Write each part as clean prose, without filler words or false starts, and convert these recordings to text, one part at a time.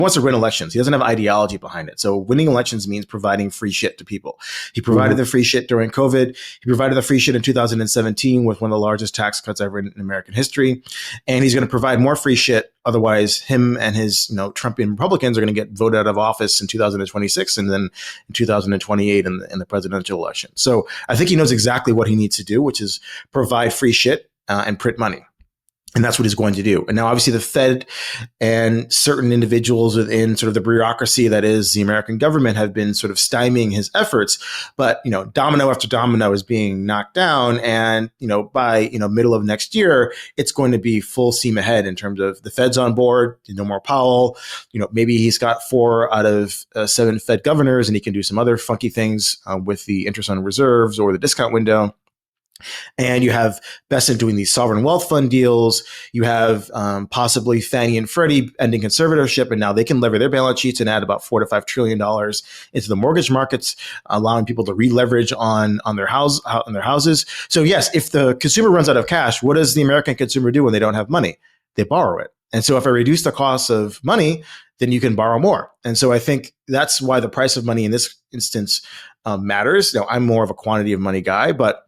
wants to win elections. He doesn't have ideology behind it. So winning elections means providing free shit to people. He provided the free shit during COVID. He provided the free shit in 2017 with one of the largest tax cuts ever in American history. And he's going to provide more free shit. Otherwise, him and his, Trumpian Republicans are going to get voted out of office in 2026 and then in 2028 in the presidential election. So I think he knows exactly what he needs to do, which is provide free shit and print money. And that's what he's going to do. And now, obviously, the Fed and certain individuals within sort of the bureaucracy that is the American government have been sort of stymieing his efforts. But, domino after domino is being knocked down. And, by, middle of next year, it's going to be full steam ahead in terms of the Fed's on board, no more Powell. Maybe he's got 4 out of 7 Fed governors and he can do some other funky things with the interest on reserves or the discount window. And you have Bessent doing these sovereign wealth fund deals. You have possibly Fannie and Freddie ending conservatorship, and now they can lever their balance sheets and add about $4 to $5 trillion into the mortgage markets, allowing people to re-leverage on their houses. So yes, if the consumer runs out of cash, what does the American consumer do when they don't have money? They borrow it. And so if I reduce the cost of money, then you can borrow more. And so I think that's why the price of money in this instance matters. I'm more of a quantity of money guy, but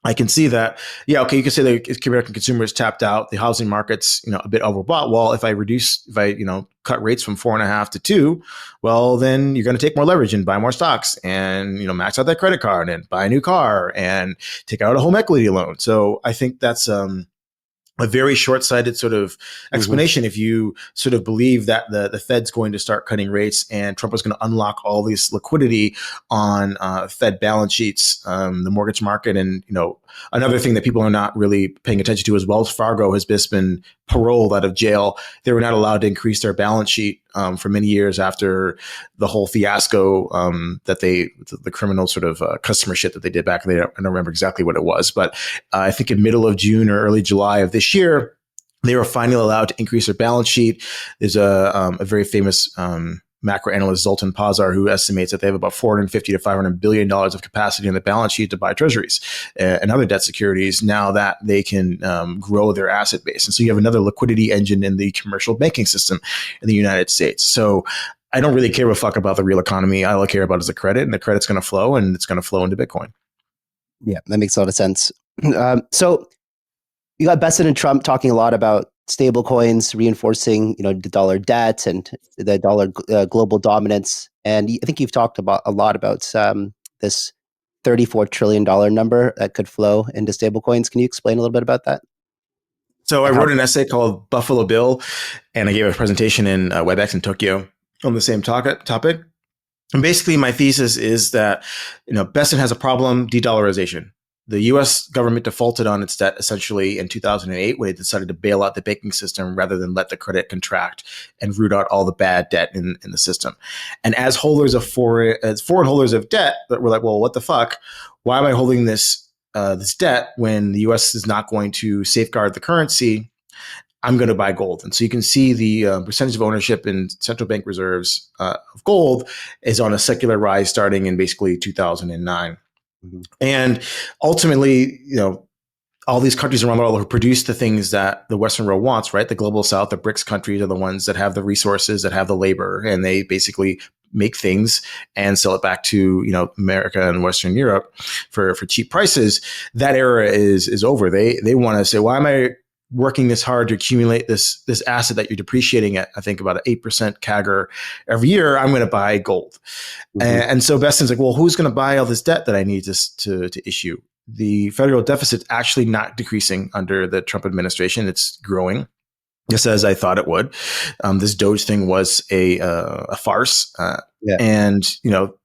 I can see that, you can say the American consumer is tapped out, the housing market's, a bit overbought. Well, if I cut rates from 4.5 to 2, well, then you're going to take more leverage and buy more stocks and, max out that credit card and buy a new car and take out a home equity loan. So I think that's, a very short-sighted sort of explanation if you sort of believe that the Fed's going to start cutting rates and Trump is going to unlock all this liquidity on Fed balance sheets, the mortgage market. And, another thing that people are not really paying attention to is Wells Fargo has just been paroled out of jail. They were not allowed to increase their balance sheet for many years after the whole fiasco that the criminal sort of customer shit that they did back. I don't remember exactly what it was, but I think in middle of June or early July of this year, they were finally allowed to increase their balance sheet. There's a very famous macro analyst, Zoltan Pazar, who estimates that they have about $450 to $500 billion of capacity in the balance sheet to buy treasuries and other debt securities now that they can grow their asset base. And so you have another liquidity engine in the commercial banking system in the United States. So I don't really care a fuck about the real economy. All I care about is the credit, and the credit's going to flow, and it's going to flow into Bitcoin. Yeah, that makes a lot of sense. So you got Bessent and Trump talking a lot about stable coins, reinforcing, the dollar debt and the dollar global dominance. And I think you've talked a lot about this $34 trillion number that could flow into stable coins. Can you explain a little bit about that? So I wrote an essay called Buffalo Bill, and I gave a presentation in WebEx in Tokyo on the same topic. And basically my thesis is that, Bessent has a problem, de-dollarization. The U.S. government defaulted on its debt essentially in 2008 when it decided to bail out the banking system rather than let the credit contract and root out all the bad debt in the system. And as foreign holders of debt, we're like, well, what the fuck? Why am I holding this debt when the U.S. is not going to safeguard the currency? I'm going to buy gold. And so you can see the percentage of ownership in central bank reserves of gold is on a secular rise starting in basically 2009. And ultimately, all these countries around the world who produce the things that the Western world wants, right? The global South, the BRICS countries are the ones that have the resources, that have the labor, and they basically make things and sell it back to, America and Western Europe for cheap prices. That era is over. They want to say, why am I working this hard to accumulate this asset that you're depreciating at, I think, about an 8% CAGR every year? I'm going to buy gold. And so Bessent's like, well, who's going to buy all this debt that I need to issue? The federal deficit's actually not decreasing under the Trump administration. It's growing, just as I thought it would. This Doge thing was a farce. And,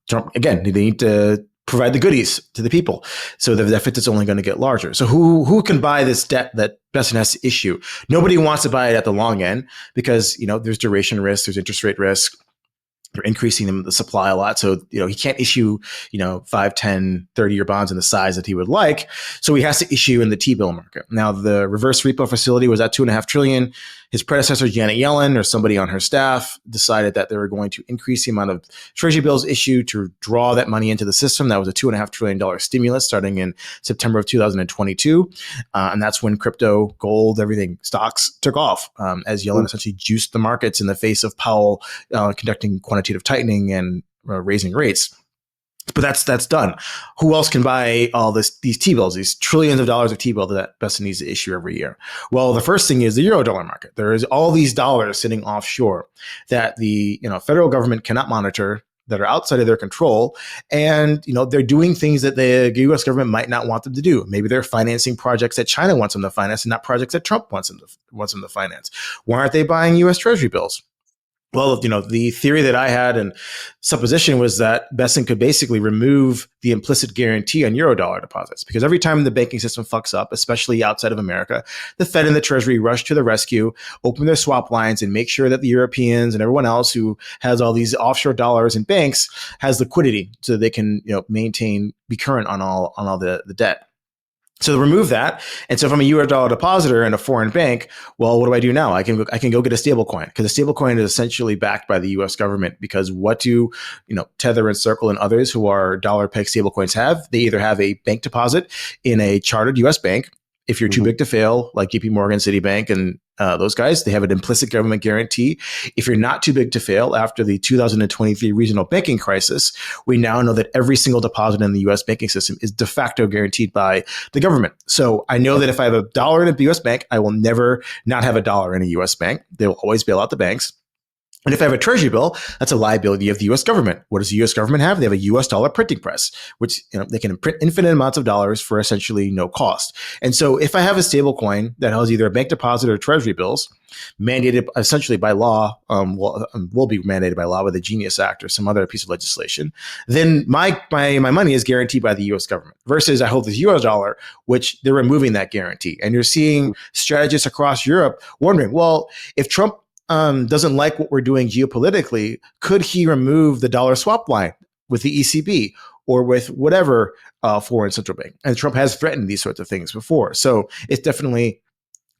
Trump, again, they need to provide the goodies to the people. So the deficit's only going to get larger. So who can buy this debt that Bessent has to issue? Nobody wants to buy it at the long end because, there's duration risk, there's interest rate risk. They're increasing the supply a lot. So, he can't issue, 5, 10, 30-year bonds in the size that he would like. So he has to issue in the T-bill market. Now, the reverse repo facility was at $2.5 trillion. his predecessor, Janet Yellen, or somebody on her staff, decided that they were going to increase the amount of treasury bills issued to draw that money into the system. That was a $2.5 trillion stimulus starting in September of 2022. And that's when crypto, gold, everything, stocks took off as Yellen essentially juiced the markets in the face of Powell conducting quantitative tightening and raising rates. But that's done. Who else can buy all these T-bills, these trillions of dollars of T-bill that Bessa needs to issue every year? Well, the first thing is the Eurodollar market. There is all these dollars sitting offshore that the federal government cannot monitor, that are outside of their control. And, they're doing things that the U.S. government might not want them to do. Maybe they're financing projects that China wants them to finance and not projects that Trump wants them to finance. Why aren't they buying U.S. Treasury bills? Well, the theory that I had and supposition was that Bessent could basically remove the implicit guarantee on Eurodollar deposits, because every time the banking system fucks up, especially outside of America, the Fed and the Treasury rush to the rescue, open their swap lines, and make sure that the Europeans and everyone else who has all these offshore dollars in banks has liquidity so that they can be current on all the debt. So remove that. And so if I'm a Eurodollar depositor in a foreign bank, well, what do I do now? I can go get a stable coin, because a stable coin is essentially backed by the US government, because what do, Tether and Circle and others who are dollar peg stable coins have? They either have a bank deposit in a chartered US bank. If you're too big to fail, like JP Morgan, Citibank, and those guys, they have an implicit government guarantee. If you're not too big to fail, after the 2023 regional banking crisis, we now know that every single deposit in the U.S. banking system is de facto guaranteed by the government. So I know that if I have $1 in a U.S. bank, I will never not have $1 in a U.S. bank. They will always bail out the banks. And if I have a treasury bill, that's a liability of the U.S. government. What does the U.S. government have? They have a U.S. dollar printing press, which they can print infinite amounts of dollars for essentially no cost. And so if I have a stable coin that has either a bank deposit or treasury bills, mandated essentially by law, will be mandated by law with the Genius Act or some other piece of legislation, then my money is guaranteed by the U.S. government. Versus I hold this U.S. dollar, which they're removing that guarantee. And you're seeing strategists across Europe wondering, well, if Trump doesn't like what we're doing geopolitically, could he remove the dollar swap line with the ECB or with whatever foreign central bank? And Trump has threatened these sorts of things before. So it's definitely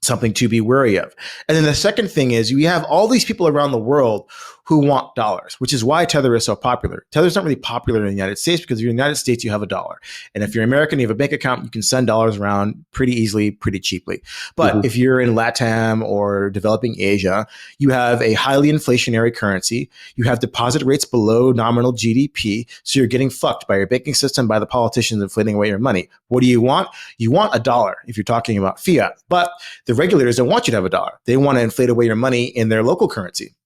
something to be wary of. And then the second thing is we have all these people around the world who want dollars, which is why Tether is so popular. Tether's not really popular in the United States because in the United States, you have $1. And if you're American, you have a bank account, you can send dollars around pretty easily, pretty cheaply. But if you're in LATAM or developing Asia, you have a highly inflationary currency. You have deposit rates below nominal GDP. So you're getting fucked by your banking system, by the politicians inflating away your money. What do you want? You want $1 if you're talking about fiat. But the regulators don't want you to have $1. They want to inflate away your money in their local currency.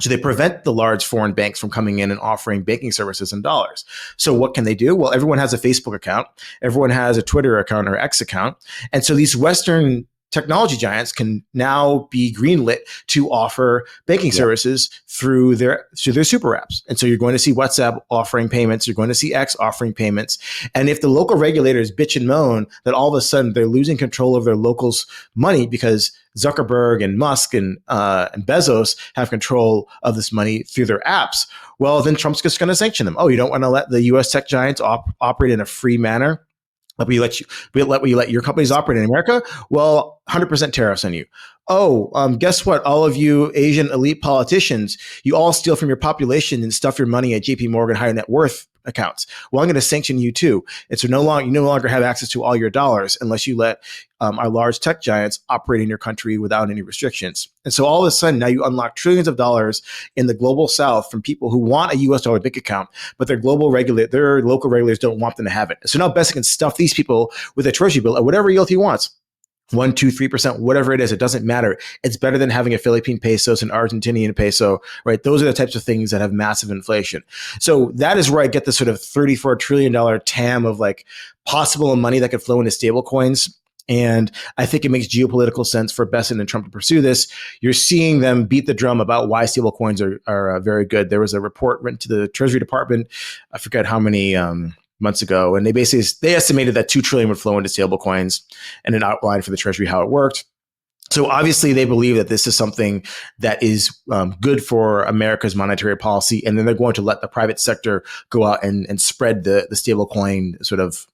So they prevent the large foreign banks from coming in and offering banking services in dollars. So what can they do? Well, everyone has a Facebook account. Everyone has a Twitter account or X account. And so these Western technology giants can now be greenlit to offer banking services through their super apps. And so you're going to see WhatsApp offering payments. You're going to see X offering payments. And if the local regulators bitch and moan that all of a sudden they're losing control of their locals' money because Zuckerberg and Musk and Bezos have control of this money through their apps, well, then Trump's just going to sanction them. Oh, you don't want to let the U.S. tech giants operate in a free manner? We let your companies operate in America? Well, 100% tariffs on you. Oh, guess what? All of you Asian elite politicians, you all steal from your population and stuff your money at JP Morgan high net worth accounts. Well, I'm going to sanction you too. And so you no longer have access to all your dollars unless you let our large tech giants operate in your country without any restrictions. And so all of a sudden, now you unlock trillions of dollars in the global South from people who want a US dollar bank account, but their local regulators don't want them to have it. So now Bessa can stuff these people with a treasury bill at whatever yield he wants. 1%, 2%, 3%, whatever it is, it doesn't matter. It's better than having a Philippine pesos, an Argentinian peso, right? Those are the types of things that have massive inflation. So that is where I get the sort of $34 trillion TAM of like possible money that could flow into stable coins. And I think it makes geopolitical sense for Bessent and Trump to pursue this. You're seeing them beat the drum about why stable coins are very good. There was a report written to the Treasury Department, I forget how many months ago, and they estimated that $2 trillion would flow into stable coins and an outline for the Treasury how it worked. So obviously they believe that this is something that is good for America's monetary policy, and then they're going to let the private sector go out and spread the stable coin sort of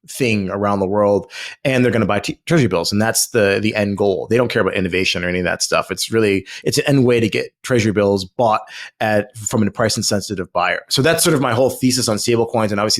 thing around the world, and they're going to buy treasury bills, and that's the end goal. They don't care about innovation or any of that stuff. It's an end way to get treasury bills bought from a price insensitive buyer. So that's sort of my whole thesis on stablecoins, and obviously